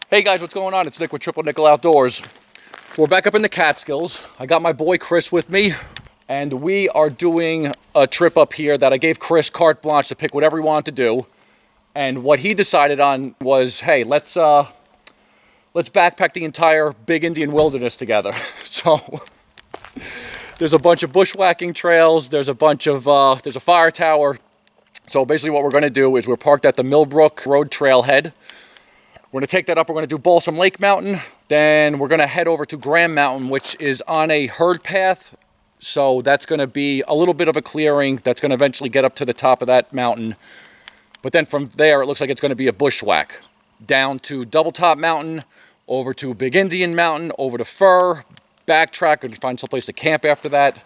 Hey guys, what's going on? It's Nick with Triple Nickel Outdoors. We're back up in the Catskills. I got my boy Chris with me, and we are doing a trip up here that I gave Chris carte blanche to pick whatever he wanted to do. And what he decided on was, hey, let's backpack the entire Big Indian Wilderness together. So there's a bunch of bushwhacking trails. There's a bunch of there's a fire tower. So basically, what we're going to do is we're parked at the Millbrook Road trailhead. We're going to take that up. We're going to do Balsam Lake Mountain. Then we're going to head over to Graham Mountain, which is on a herd path. So that's going to be a little bit of a clearing that's going to eventually get up to the top of that mountain. But then from there, it looks like it's going to be a bushwhack. Down to Double Top Mountain, over to Big Indian Mountain, over to Fur, backtrack and find someplace to camp after that.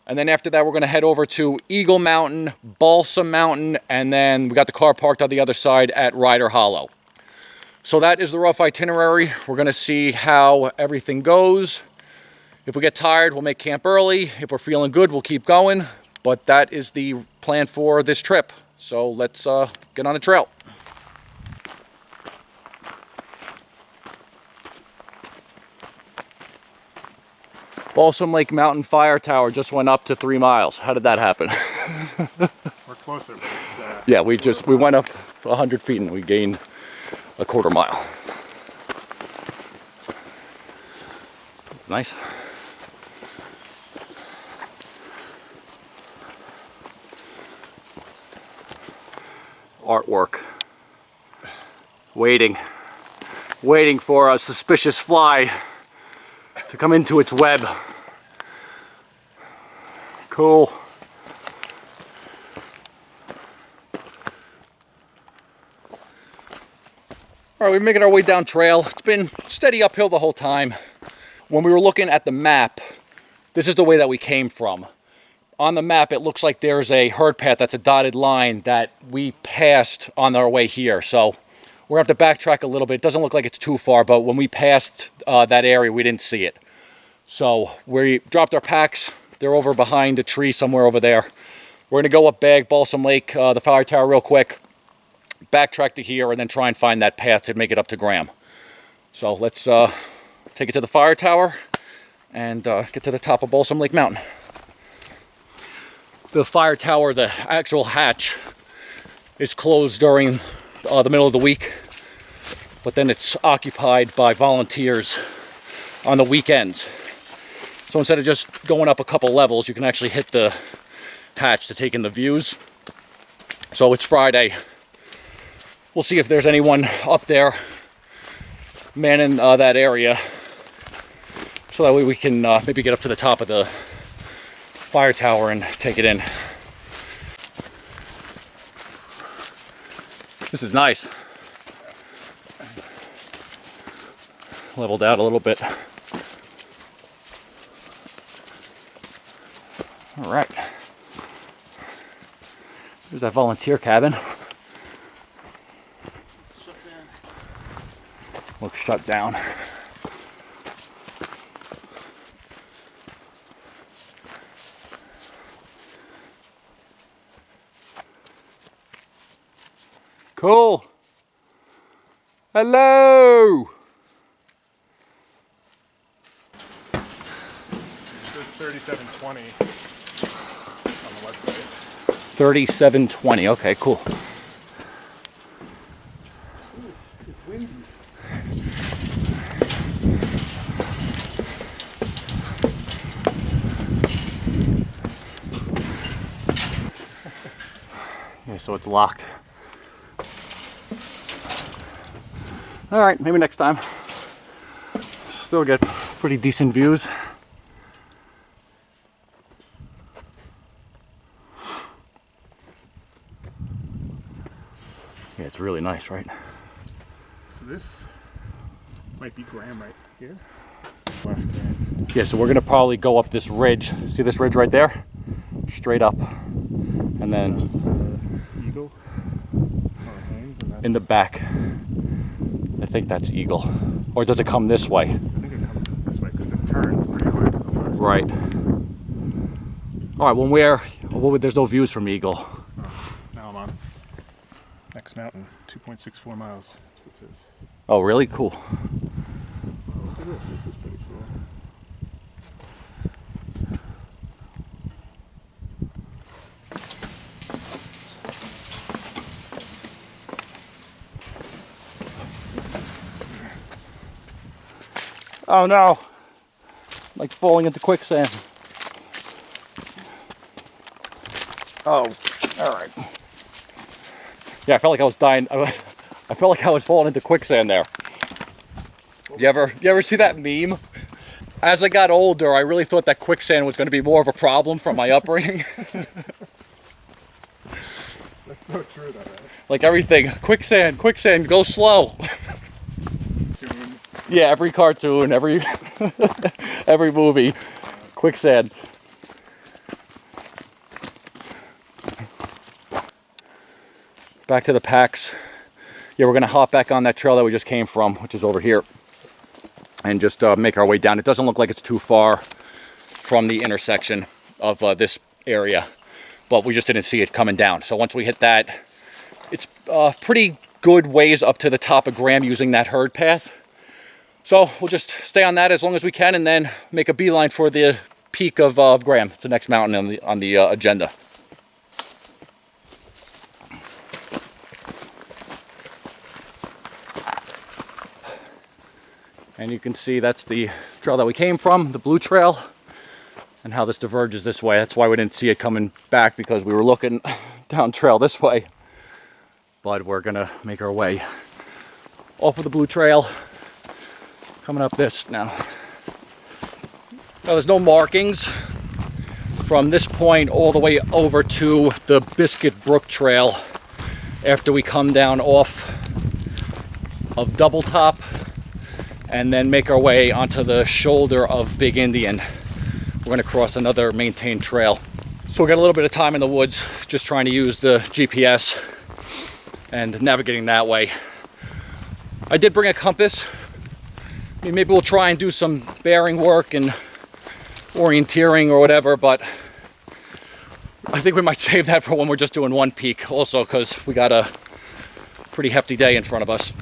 And then after that, we're going to head over to Eagle Mountain, Balsam Mountain, and then we got the car parked on the other side at Ryder Hollow. So that is the rough itinerary. We're going to see how everything goes. If we get tired, we'll make camp early. If we're feeling good, we'll keep going. But that is the plan for this trip. So let's get on the trail. Balsam Lake Mountain Fire Tower just went up to 3 miles. How did that happen? We're closer, but it's... Yeah, we went up to 100 feet and we gained a quarter mile. Nice. Artwork. Waiting for a suspicious fly to come into its web. Cool. All right, we're making our way down trail. It's been steady uphill the whole time. When we were looking at the map, this is the way that we came from. On the map, it looks like there's a herd path that's a dotted line that we passed on our way here. So we're gonna have to backtrack a little bit. It doesn't look like it's too far, but when we passed that area, we didn't see it. So we dropped our packs. They're over behind a tree somewhere over there. We're gonna go up Balsam Lake, the fire tower real quick, backtrack to here, and then try and find that path to make it up to Graham. So let's take it to the fire tower and get to the top of Balsam Lake Mountain. The fire tower, the actual hatch, is closed during the middle of the week, but then it's occupied by volunteers on the weekends. So instead of just going up a couple levels, you can actually hit the hatch to take in the views. So it's Friday. We'll see if there's anyone up there manning that area, so that way we can maybe get up to the top of the fire tower and take it in. This is nice. Leveled out a little bit. All right. There's that volunteer cabin. Looks shut down. Cool. Hello. It says 3720 on the website. 3720. Okay, cool. It's windy. Yeah, so it's locked. All right, maybe next time. Still get pretty decent views. Yeah, it's really nice, right? So this might be Graham right here. Left hand. Yeah, so we're gonna probably go up this ridge. See this ridge right there? Straight up. And then That's Eagle or Haynes, and that's... in the back, I think that's Eagle. Or does it come this way? I think it comes this way because it turns pretty hard to the left. Right. All right, when there's no views from Eagle. Now I'm on next mountain, 2.64 miles. it says. Oh, really? Cool. Oh, look at this. This is pretty cool. Oh no! Like falling into quicksand. Oh, all right. Yeah, I felt like I was dying. I felt like I was falling into quicksand there. You ever see that meme? As I got older, I really thought that quicksand was going to be more of a problem from my upbringing. That's so true, though, right? Like everything, quicksand, go slow. Tune. Yeah, every cartoon, every every movie, quicksand. Back to the packs. Yeah, we're gonna hop back on that trail that we just came from, which is over here, and just make our way down. It doesn't look like it's too far from the intersection of this area, but we just didn't see it coming down. So once we hit that, it's pretty good ways up to the top of Graham using that herd path. So we'll just stay on that as long as we can, and then make a beeline for the peak of Graham. It's the next mountain on the agenda. And you can see that's the trail that we came from, the blue trail, and how this diverges this way. That's why we didn't see it coming back, because we were looking down trail this way. But we're gonna make our way off of the blue trail, coming up this now. Now there's no markings from this point all the way over to the Biscuit Brook Trail after we come down off of Double Top and then make our way onto the shoulder of Big Indian. We're going to cross another maintained trail. So we got a little bit of time in the woods just trying to use the GPS and navigating that way. I did bring a compass. I mean, maybe we'll try and do some bearing work and orienteering or whatever, but I think we might save that for when we're just doing one peak also, because we got a pretty hefty day in front of us.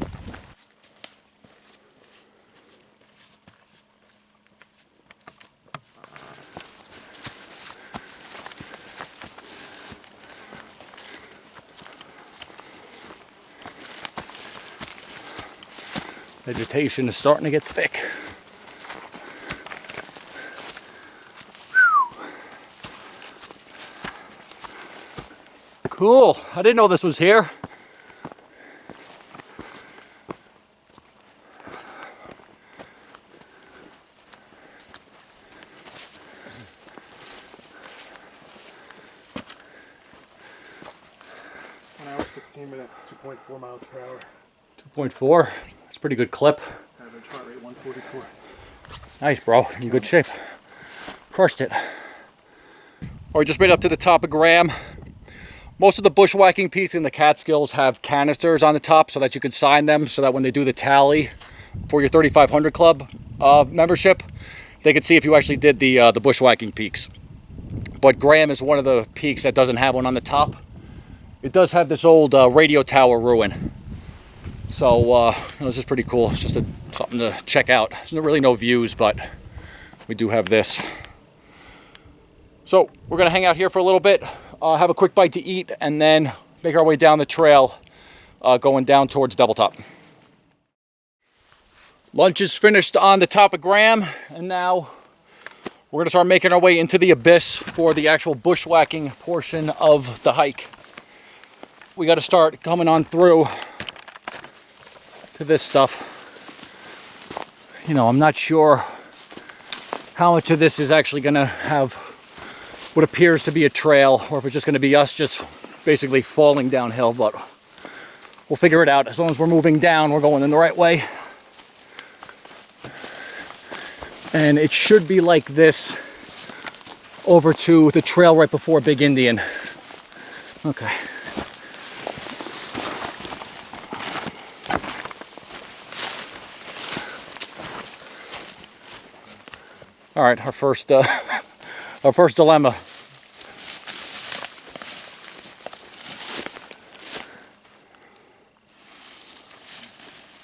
Vegetation is starting to get thick. Cool. I didn't know this was here. An hour, 16 minutes, 2.4 miles per hour. 2.4. That's a pretty good clip. Average heart rate 144. Nice, bro. In good shape. Crushed it. All right, just made it up to the top of Graham. Most of the bushwhacking peaks in the Catskills have canisters on the top so that you can sign them, so that when they do the tally for your 3500 Club membership, they can see if you actually did the bushwhacking peaks. But Graham is one of the peaks that doesn't have one on the top. It does have this old radio tower ruin. So this is pretty cool. It's just something to check out. There's really no views, but we do have this. So we're gonna hang out here for a little bit, have a quick bite to eat, and then make our way down the trail, going down towards Double Top. Lunch is finished on the top of Graham, and now we're gonna start making our way into the abyss for the actual bushwhacking portion of the hike. We gotta start coming on through to this stuff. You know, I'm not sure how much of this is actually gonna have what appears to be a trail, or if it's just gonna be us just basically falling downhill, but we'll figure it out. As long as we're moving down, we're going in the right way. And it should be like this over to the trail right before Big Indian. Okay. All right, our first dilemma.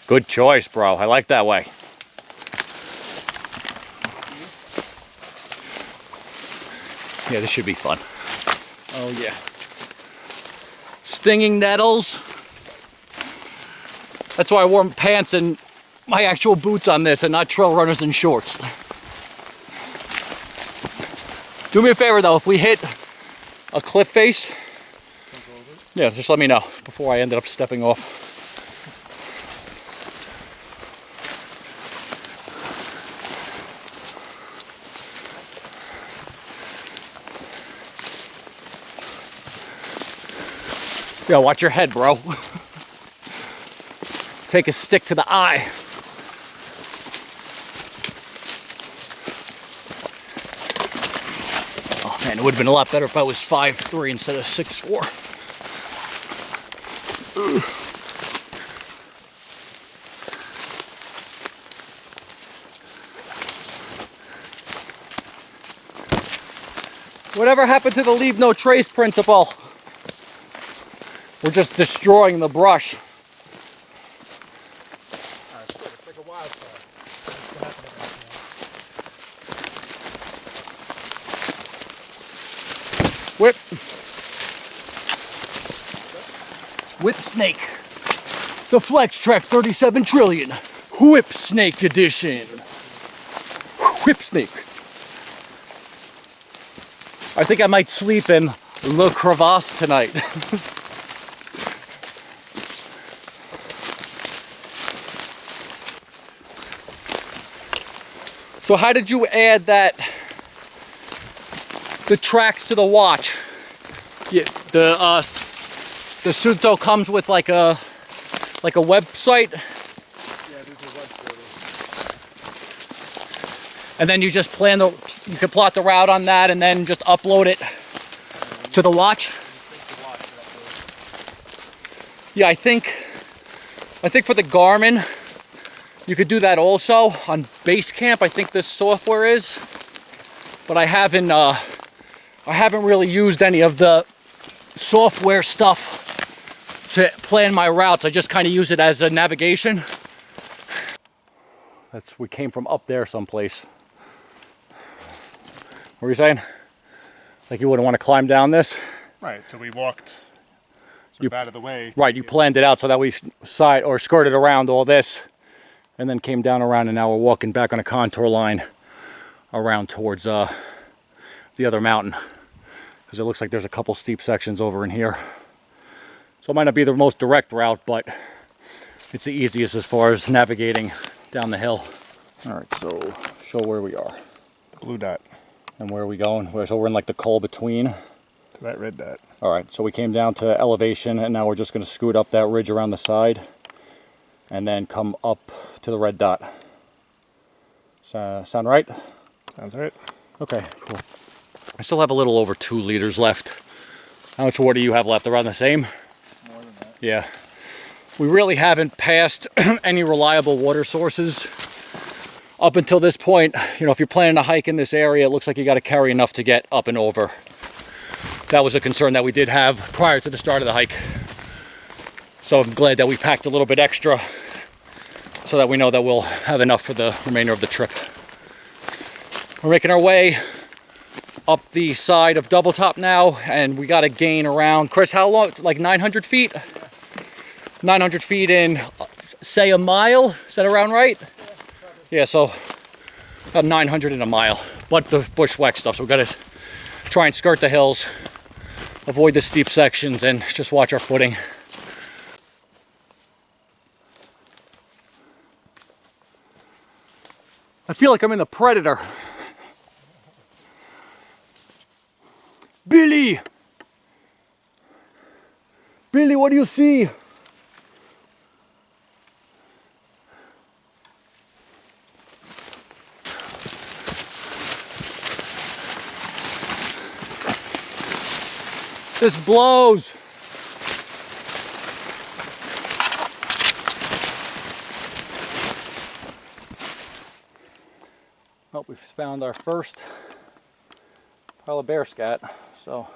Good choice, bro. I like that way. Yeah, this should be fun. Oh, yeah. Stinging nettles. That's why I wore pants and my actual boots on this and not trail runners and shorts. Do me a favor though, if we hit a cliff face, yeah, just let me know before I ended up stepping off. Yeah, watch your head, bro. Take a stick to the eye. Oh man, it would have been a lot better if I was 5'3" instead of 6'4". Whatever happened to the leave no trace principle? We're just destroying the brush. It's like a wildfire. Whip. Whip snake. The Flex Track 37 Trillion. Whip snake edition. Whip snake. I think I might sleep in Le Crevasse tonight. So how did you add the tracks to the watch? Yeah, the Sunto comes with like a website. Yeah, there's a website. And then you just you can plot the route on that and then just upload it to the watch. Yeah, I think for the Garmin, you could do that also on Basecamp. I think this software is, but I haven't really used any of the software stuff to plan my routes. I just kind of use it as a navigation. We came from up there someplace. What were you saying? Like you wouldn't want to climb down this? Right, so we walked sort of out of the way. Right, you planned it out so that we skirted around all this and then came down around, and now we're walking back on a contour line around towards the other mountain, because it looks like there's a couple steep sections over in here. So it might not be the most direct route, but it's the easiest as far as navigating down the hill. All right, so show where we are. Blue dot. And where are we going? So we're in like the col between. To that red dot. All right, so we came down to elevation, and now we're just going to scoot up that ridge around the side and then come up to the red dot. Sound right? Sounds right. Okay, cool. I still have a little over 2 liters left. How much water do you have left? Around the same? More than that. Yeah. We really haven't passed any reliable water sources up until this point. You know, if you're planning to hike in this area, it looks like you got to carry enough to get up and over. That was a concern that we did have prior to the start of the hike. So I'm glad that we packed a little bit extra so that we know that we'll have enough for the remainder of the trip. We're making our way up the side of Double Top now, and we got to gain around, Chris, how long? Like 900 feet? 900 feet in, say, a mile? Is that around right? Yeah, so about 900 in a mile. But the bushwhack stuff, so we've got to try and skirt the hills, avoid the steep sections, and just watch our footing. I feel like I'm in The Predator. Billy! Billy, what do you see? This blows. Well, we've found our first pile of bear scat, so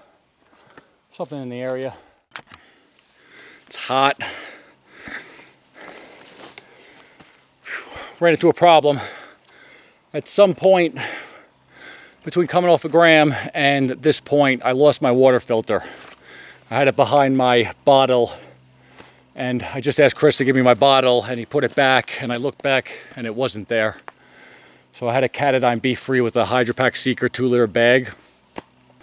something in the area. It's hot. ran into a problem. At some point between coming off a Graham and this point, I lost my water filter. I had it behind my bottle, and I just asked Chris to give me my bottle, and he put it back, and I looked back and it wasn't there. So I had a Catadine Be Free with a Hydropack Seeker 2-liter bag.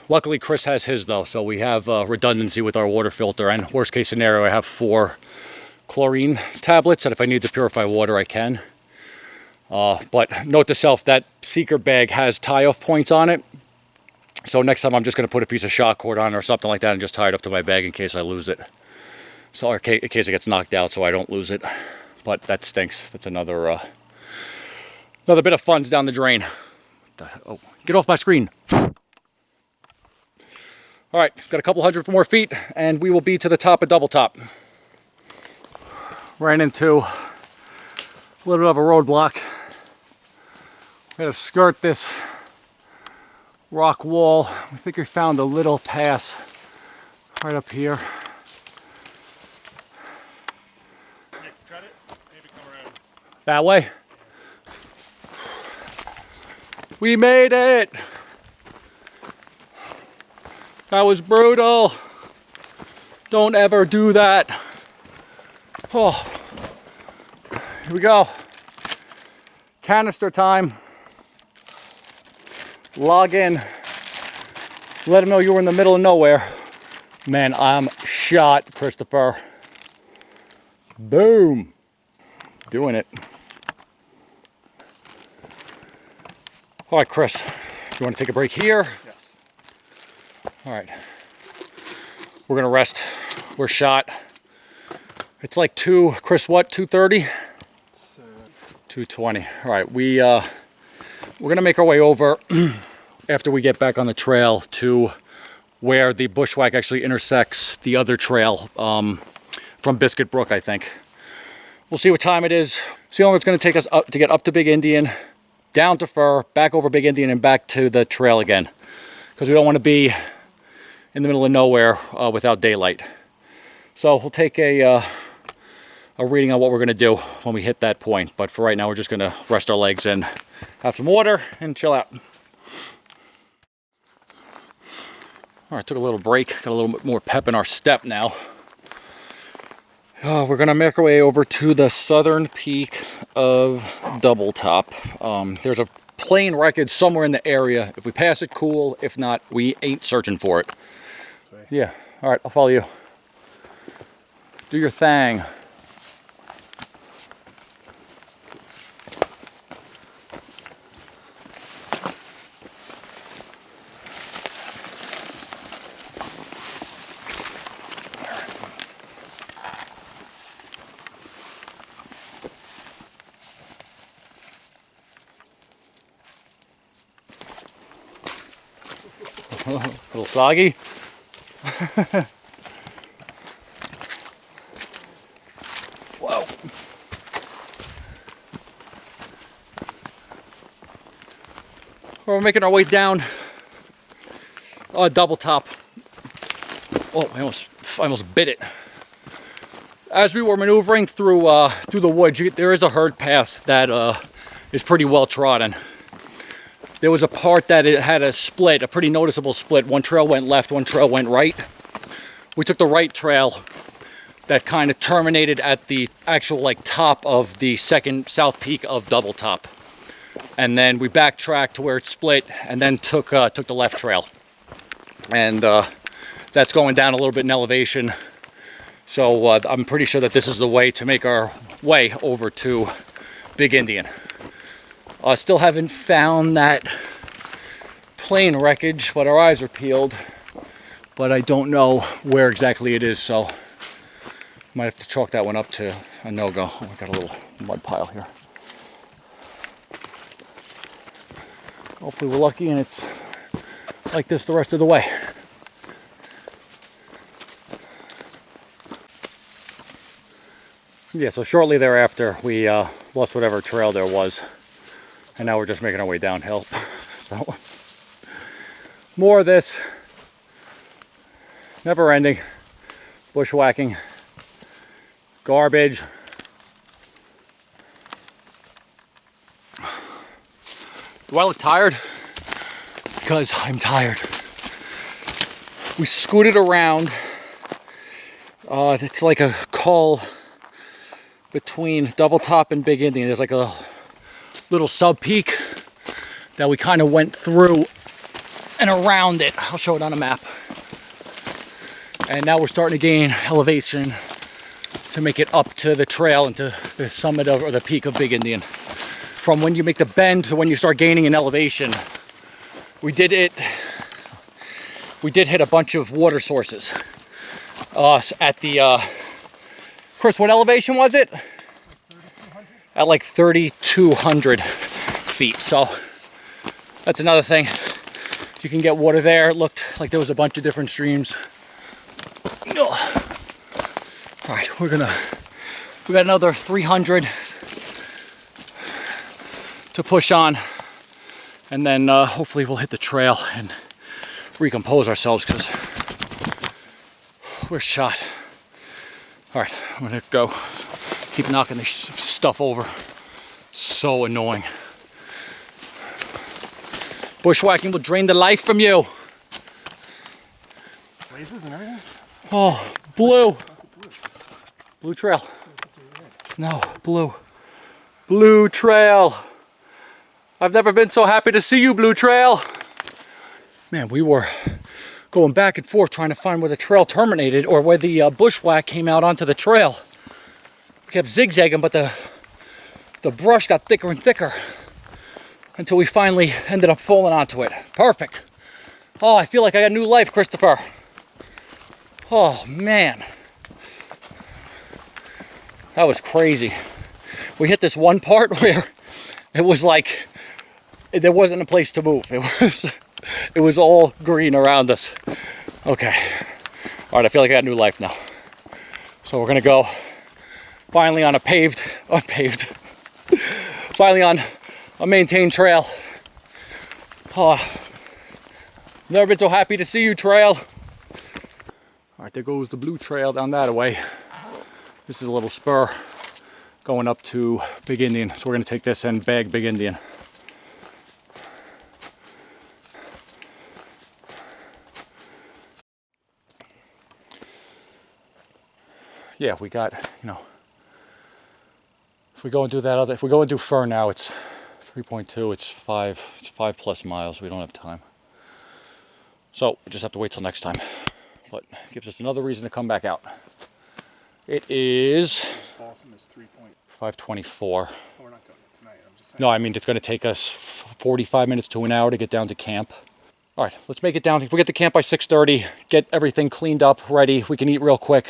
Luckily Chris has his though, so we have redundancy with our water filter, and worst case scenario I have 4 chlorine tablets that if I need to purify water I can. But note to self, that Seeker bag has tie-off points on it. So next time I'm just going to put a piece of shock cord on it or something like that and just tie it up to my bag in case I lose it. So in case it gets knocked out so I don't lose it. But that stinks. That's another bit of funds down the drain. Oh, get off my screen. All right, got a couple hundred more feet and we will be to the top of Double Top. Ran into a little bit of a roadblock. Got to skirt this rock wall. I think we found a little pass right up here. Nick, cut it. Maybe come around. That way? We made it! That was brutal. Don't ever do that. Oh, here we go. Canister time. Log in. Let them know you were in the middle of nowhere. Man, I'm shot, Christopher. Boom. Doing it. All right, Chris, you want to take a break here? Yes. All right. We're going to rest. We're shot. It's like Chris, what, 2:30? 2:20. All right, we're going to make our way over after we get back on the trail to where the Bushwhack actually intersects the other trail from Biscuit Brook, I think. We'll see what time it is. See how long it's going to take us up to get up to Big Indian, down to Fur, back over Big Indian, and back to the trail again. Because we don't want to be in the middle of nowhere without daylight. So we'll take a reading on what we're going to do when we hit that point. But for right now, we're just going to rest our legs and have some water and chill out. All right, took a little break. Got a little bit more pep in our step now. We're going to make our way over to the southern peak of Double Top. There's a plane wreckage somewhere in the area. If we pass it, cool. If not, we ain't searching for it. Sorry. Yeah. All right, I'll follow you. Do your thing. A little soggy. Whoa. We're making our way down Double Top. Oh, I almost bit it. As we were maneuvering through the woods, there is a herd path that is pretty well trodden. There was a part that it had a split, a pretty noticeable split. One trail went left, one trail went right. We took the right trail that kind of terminated at the actual top of the second south peak of Double Top. And then we backtracked to where it split and then took the left trail. And that's going down a little bit in elevation. So I'm pretty sure that this is the way to make our way over to Big Indian. Still haven't found that plane wreckage, but our eyes are peeled. But I don't know where exactly it is, so might have to chalk that one up to a no-go. Oh, I got a little mud pile here. Hopefully we're lucky and it's like this the rest of the way. Yeah, so shortly thereafter we lost whatever trail there was. And now we're just making our way downhill. So, more of this. Never ending. Bushwhacking. Garbage. Do I look tired? Because I'm tired. We scooted around. It's like a call between Double Top and Big Indian. There's like a little sub peak that we kind of went through and around it. I'll show it on a map. And now we're starting to gain elevation to make it up to the trail and to the summit of, or the peak of Big Indian. From when you make the bend to when you start gaining in elevation, we did hit a bunch of water sources. At the, Chris, what elevation was it? At like 3,200 feet. So that's another thing. You can get water there. It looked like there was a bunch of different streams. All right, we got another 300 to push on, and then hopefully we'll hit the trail and recompose ourselves because we're shot. All right, I'm gonna go. Keep knocking this stuff over. So annoying. Bushwhacking will drain the life from you. Blazes and everything? Oh, blue. Blue trail. No, blue. Blue trail. I've never been so happy to see you, Blue Trail. Man, we were going back and forth trying to find where the trail terminated or where the bushwhack came out onto the trail. We kept zigzagging, but the brush got thicker and thicker until we finally ended up falling onto it. Perfect. Oh, I feel like I got new life, Christopher. Oh, man. That was crazy. We hit this one part where it was like there wasn't a place to move. It was all green around us. Okay. All right, I feel like I got new life now. So we're gonna go finally on finally on a maintained trail. Oh, never been so happy to see you, trail. All right, there goes the blue trail down that way. This is a little spur going up to Big Indian. So we're gonna take this and bag Big Indian. Yeah, we got, you know, if we go and do that other, if we go and do Fur now, it's 3.2, it's 5+ miles. We don't have time. So we just have to wait till next time. But it gives us another reason to come back out. It is Balsam is 5:24. Oh, we're not doing it tonight. I'm just saying. No, I mean, it's going to take us 45 minutes to an hour to get down to camp. All right, let's make it down. If we get to camp by 6:30, get everything cleaned up, ready, we can eat real quick,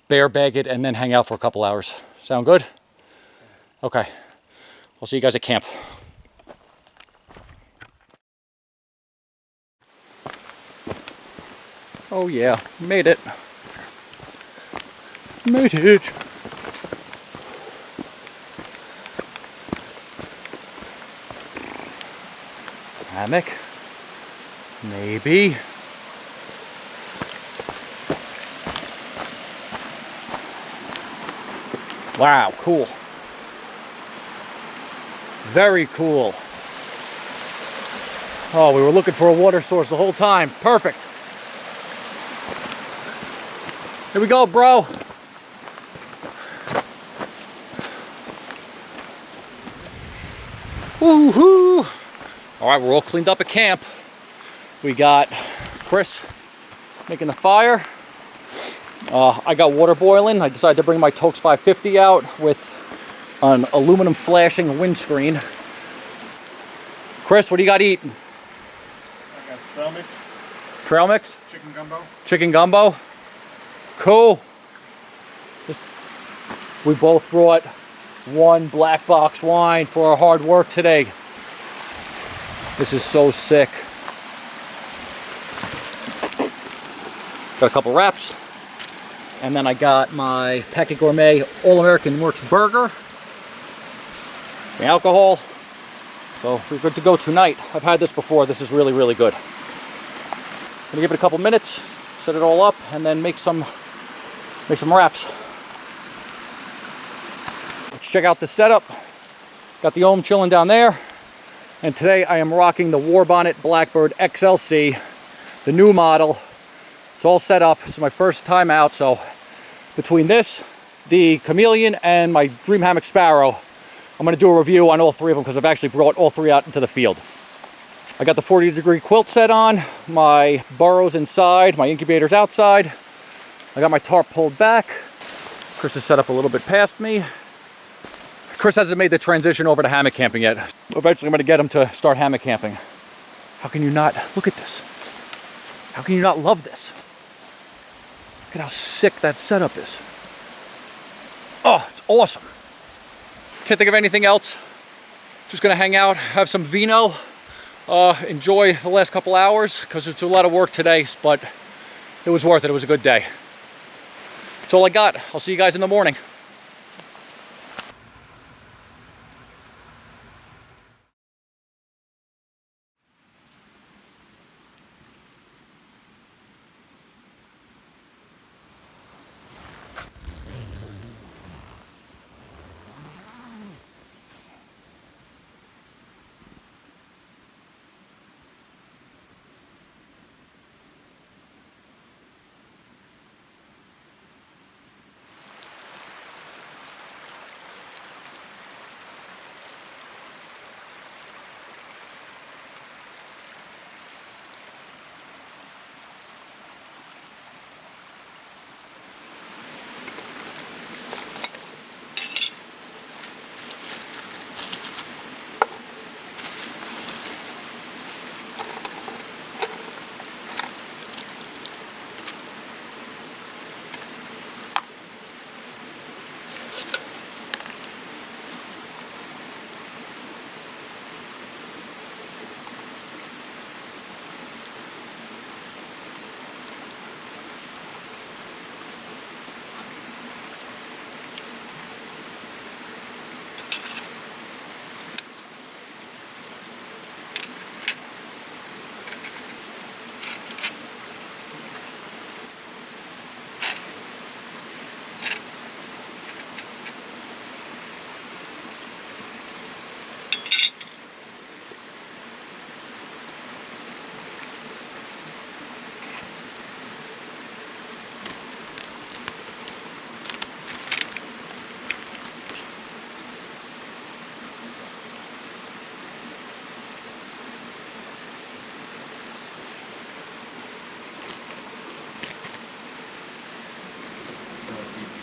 bear bag it, and then hang out for a couple hours. Sound good? Okay. I'll see you guys at camp. Oh yeah, made it. Made it. Hammock. Maybe. Wow, cool. Very cool. Oh, we were looking for a water source the whole time. Perfect. Here we go, bro. Woohoo! All right, we're all cleaned up at camp. We got Chris making the fire. I got water boiling. I decided to bring my Tokes 550 out with an aluminum flashing windscreen. Chris, what do you got eating? I got trail mix. Trail mix? Chicken gumbo. Chicken gumbo? Cool. We both brought one black box wine for our hard work today. This is so sick. Got a couple wraps. And then I got my Packet Gourmet All-American Works burger. The alcohol. So we're good to go tonight. I've had this before. This is really, really good. Gonna give it a couple minutes, set it all up, and then make some wraps. Let's check out the setup. Got the Ohm chilling down there. And today I am rocking the Warbonnet Blackbird XLC, the new model. It's all set up. It's my first time out, so between this, the Chameleon, and my Dream Hammock Sparrow, I'm going to do a review on all three of them because I've actually brought all three out into the field. I got the 40-degree quilt set on, my burrows inside, my incubators outside. I got my tarp pulled back. Chris is set up a little bit past me. Chris hasn't made the transition over to hammock camping yet. Eventually I'm going to get him to start hammock camping. How can you not look at this? How can you not love this? Look at how sick that setup is. Oh, it's awesome. Can't think of anything else. Just gonna hang out, have some vino, enjoy the last couple hours because it's a lot of work today, but it was worth it. It was a good day. That's all I got. I'll see you guys in the morning.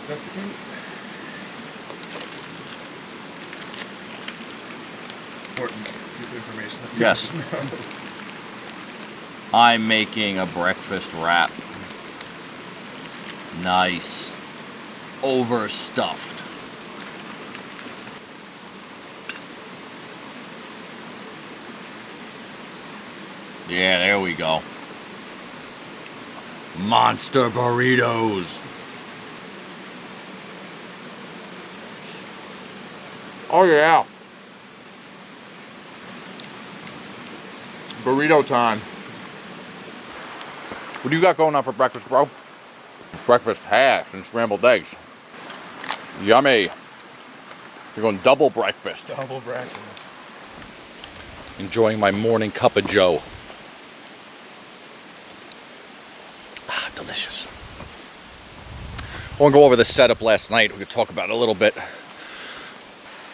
Desiccate. Important piece of information. Yes. I'm making a breakfast wrap. Nice. Overstuffed. Yeah, there we go. Monster burritos. Oh yeah. Burrito time. What do you got going on for breakfast, bro? Breakfast hash and scrambled eggs. Yummy. You're going double breakfast. Double breakfast. Enjoying my morning cup of joe. Ah, delicious. I want to go over the setup last night. We could talk about it a little bit.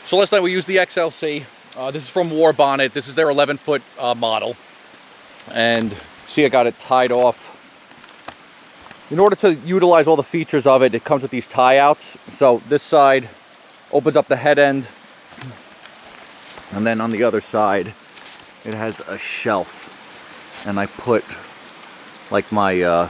So last night we used the XLC. This is from Warbonnet. This is their 11-foot model. And see, I got it tied off. In order to utilize all the features of it, it comes with these tie-outs. So this side opens up the head end. And then on the other side, it has a shelf. And I put like my, I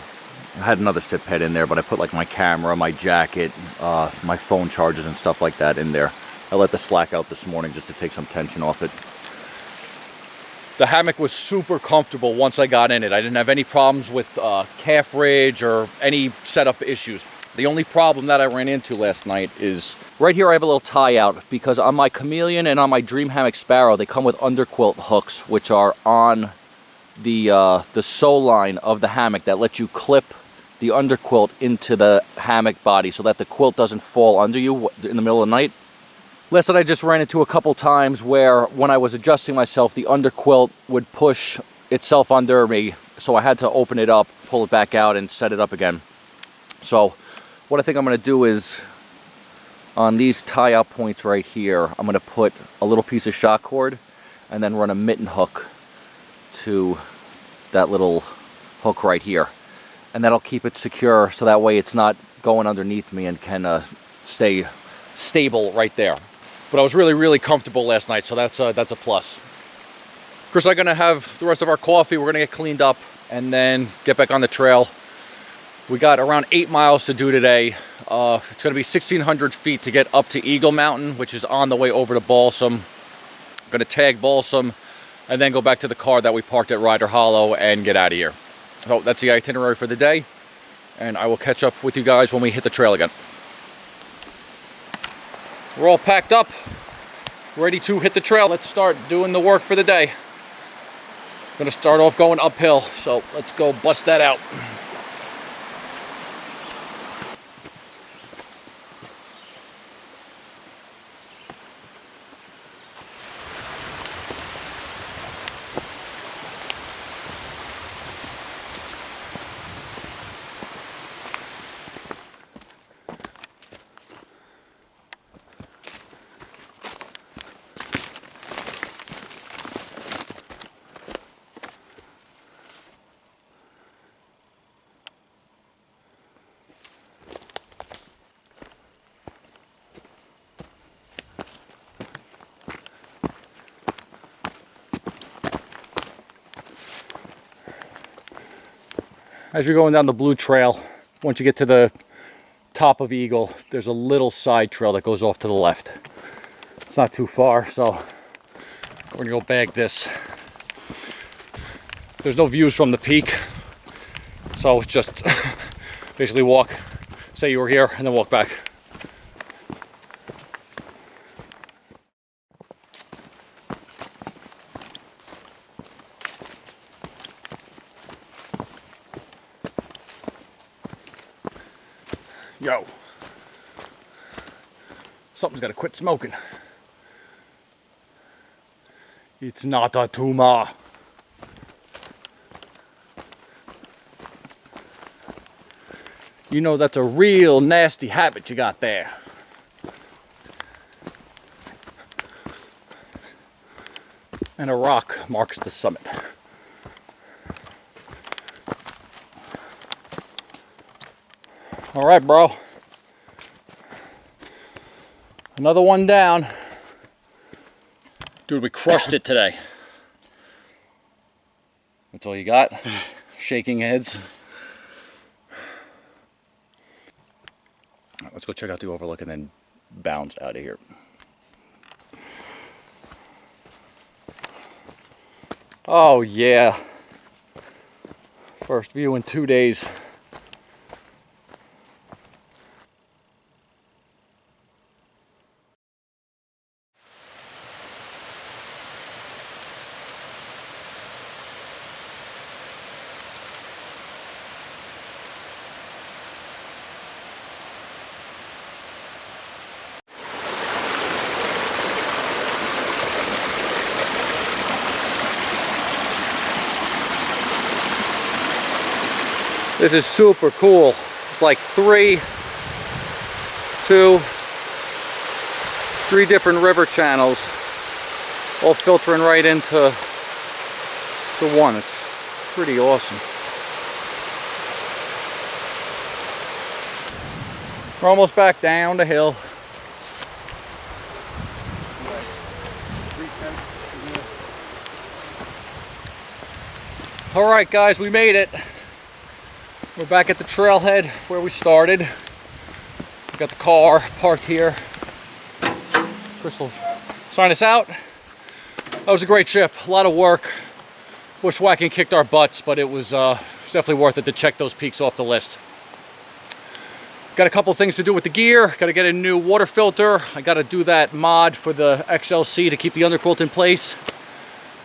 had another sip head in there, but I put like my camera, my jacket, my phone chargers and stuff like that in there. I let the slack out this morning just to take some tension off it. The hammock was super comfortable once I got in it. I didn't have any problems with calf ridge or any setup issues. The only problem that I ran into last night is right here I have a little tie out because on my Chameleon and on my Dream Hammock Sparrow they come with underquilt hooks which are on the sole line of the hammock that let you clip the underquilt into the hammock body so that the quilt doesn't fall under you in the middle of the night. Last night I just ran into a couple times where when I was adjusting myself, the underquilt would push itself under me. So I had to open it up, pull it back out, and set it up again. So what I think I'm going to do is, on these tie-out points right here, I'm going to put a little piece of shock cord and then run a mitten hook to that little hook right here. And that'll keep it secure, so that way it's not going underneath me and can stay stable right there. But I was really, really comfortable last night, so that's a plus. Chris and I are gonna have the rest of our coffee. We're gonna get cleaned up and then get back on the trail. We got around 8 miles to do today. It's gonna be 1,600 feet to get up to Eagle Mountain, which is on the way over to Balsam. I'm gonna tag Balsam and then go back to the car that we parked at Ryder Hollow and get out of here. So that's the itinerary for the day, and I will catch up with you guys when we hit the trail again. We're all packed up, ready to hit the trail. Let's start doing the work for the day. I'm gonna start off going uphill, so let's go bust that out. As you're going down the blue trail, once you get to the top of Eagle, there's a little side trail that goes off to the left. It's not too far, so we're gonna go bag this. There's no views from the peak, so it's just basically walk, say you were here, and then walk back. Yo, something's got to quit smoking. It's not a tumor. You know that's a real nasty habit you got there. And a rock marks the summit. All right, bro. Another one down. Dude, we crushed it today. That's all you got? Shaking heads. Let's go check out the overlook and then bounce out of here. Oh yeah. First view in 2 days. This is super cool. It's like three different river channels all filtering right into one. It's pretty awesome. We're almost back down the hill. All right, guys, we made it. We're back at the trailhead where we started. We got the car parked here. Chris will sign us out. That was a great trip, a lot of work. Bushwhacking kicked our butts, but it was definitely worth it to check those peaks off the list. Got a couple things to do with the gear. Got to get a new water filter. I got to do that mod for the XLC to keep the underquilt in place.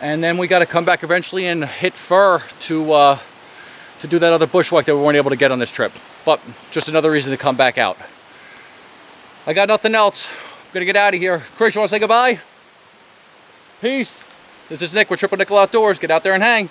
And then we got to come back eventually and hit fur to do that other bushwhack that we weren't able to get on this trip. But just another reason to come back out. I got nothing else gonna get out of here. Chris, you wanna say goodbye? Peace. This is Nick with Triple Nickel Outdoors. Get out there and hang.